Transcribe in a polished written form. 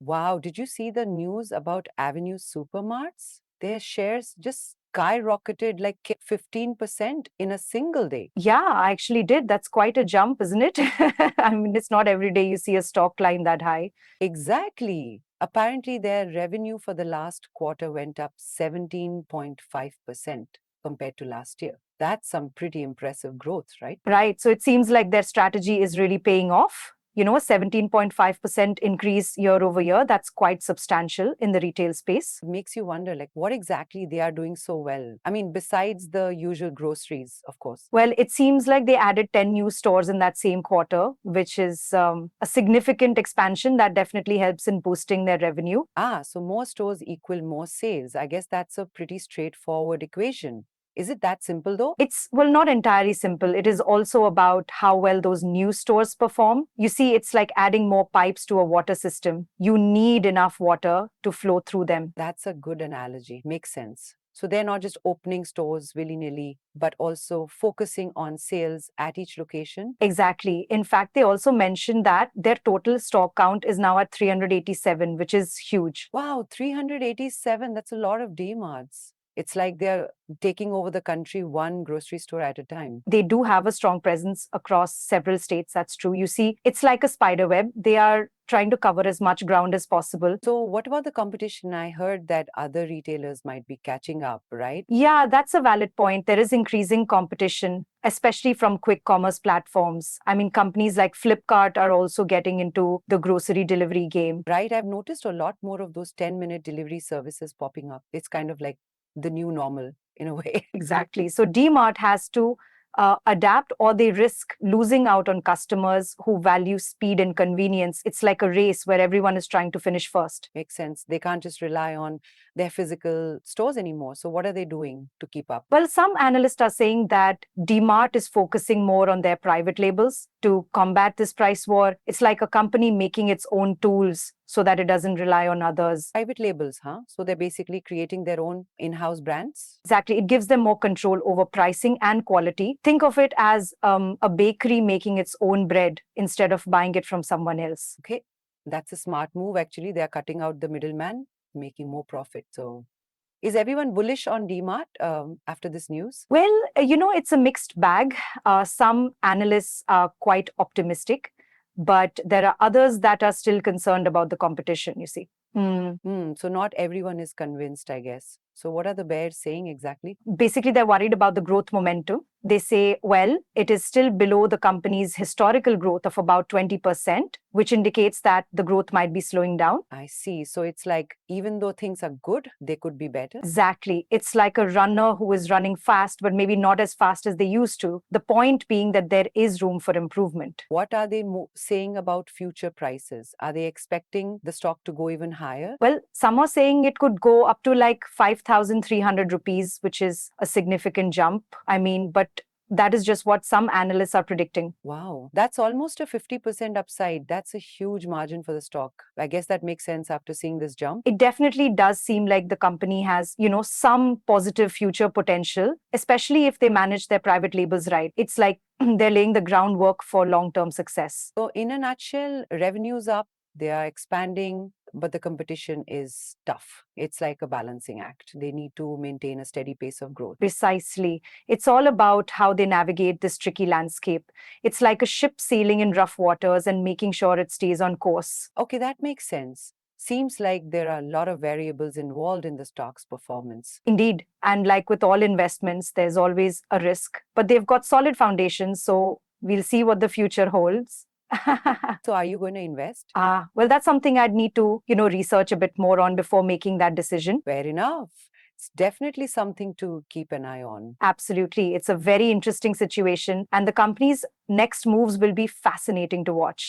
Wow, did you see the news about Avenue Supermarts? Their shares just skyrocketed like 15% in a single day. Yeah, I actually did. That's quite a jump, isn't it? I mean, it's not every day you see a stock climb that high. Exactly. Apparently, their revenue for the last quarter went up 17.5% compared to last year. That's some pretty impressive growth, right? Right. So it seems like their strategy is really paying off. You know, a 17.5% increase year over year. That's quite substantial in the retail space. Makes you wonder, like, what exactly they are doing so well. I mean, besides the usual groceries, of course. Well, it seems like they added 10 new stores in that same quarter, which is a significant expansion that definitely helps in boosting their revenue. Ah, so more stores equal more sales. I guess that's a pretty straightforward equation. Is it that simple though? It's, well, not entirely simple. It is also about how well those new stores perform. You see, it's like adding more pipes to a water system. You need enough water to flow through them. That's a good analogy. Makes sense. So they're not just opening stores willy-nilly, but also focusing on sales at each location. Exactly. In fact, they also mentioned that their total store count is now at 387, which is huge. Wow, 387. That's a lot of D-marts. It's like they're taking over the country one grocery store at a time. They do have a strong presence across several states. That's true. You see, it's like a spider web. They are trying to cover as much ground as possible. So what about the competition? I heard that other retailers might be catching up, right? Yeah, that's a valid point. There is increasing competition, especially from quick commerce platforms. I mean, companies like Flipkart are also getting into the grocery delivery game. Right, I've noticed a lot more of those 10-minute delivery services popping up. It's kind of like the new normal in a way. Exactly. So DMart has to adapt, or they risk losing out on customers who value speed and convenience. It's like a race where everyone is trying to finish first. Makes sense. They can't just rely on their physical stores anymore. So what are they doing to keep up? Well, some analysts are saying that DMart is focusing more on their private labels to combat this price war. It's like a company making its own tools so that it doesn't rely on others. Private labels, huh? So they're basically creating their own in-house brands. Exactly. It gives them more control over pricing and quality. Think of it as a bakery making its own bread instead of buying it from someone else. Okay, that's a smart move. Actually, they're cutting out the middleman, making more profit. So is everyone bullish on DMart after this news? Well, it's a mixed bag. Some analysts are quite optimistic, but there are others that are still concerned about the competition, you see. So not everyone is convinced, I guess. So what are the bears saying exactly? Basically, they're worried about the growth momentum. They say, well, it is still below the company's historical growth of about 20%, which indicates that the growth might be slowing down. I see. So it's like even though things are good, they could be better. Exactly. It's like a runner who is running fast, but maybe not as fast as they used to. The point being that there is room for improvement. What are they saying about future prices? Are they expecting the stock to go even higher? Well, some are saying it could go up to like 5,300 rupees, which is a significant jump. I mean, but that is just what some analysts are predicting. Wow, that's almost a 50% upside. That's a huge margin for the stock. I guess that makes sense after seeing this jump. It definitely does seem like the company has, some positive future potential, especially if they manage their private labels right. It's like they're laying the groundwork for long-term success. So in a nutshell, revenues up, they are expanding, but the competition is tough. It's like a balancing act. They need to maintain a steady pace of growth. Precisely. It's all about how they navigate this tricky landscape. It's like a ship sailing in rough waters and making sure it stays on course. Okay, that makes sense. Seems like there are a lot of variables involved in the stock's performance. Indeed. And like with all investments, there's always a risk, but they've got solid foundations. So we'll see what the future holds. So are you going to invest? Well, that's something I'd need to, research a bit more on before making that decision. Fair enough. It's definitely something to keep an eye on. Absolutely. It's a very interesting situation, and the company's next moves will be fascinating to watch.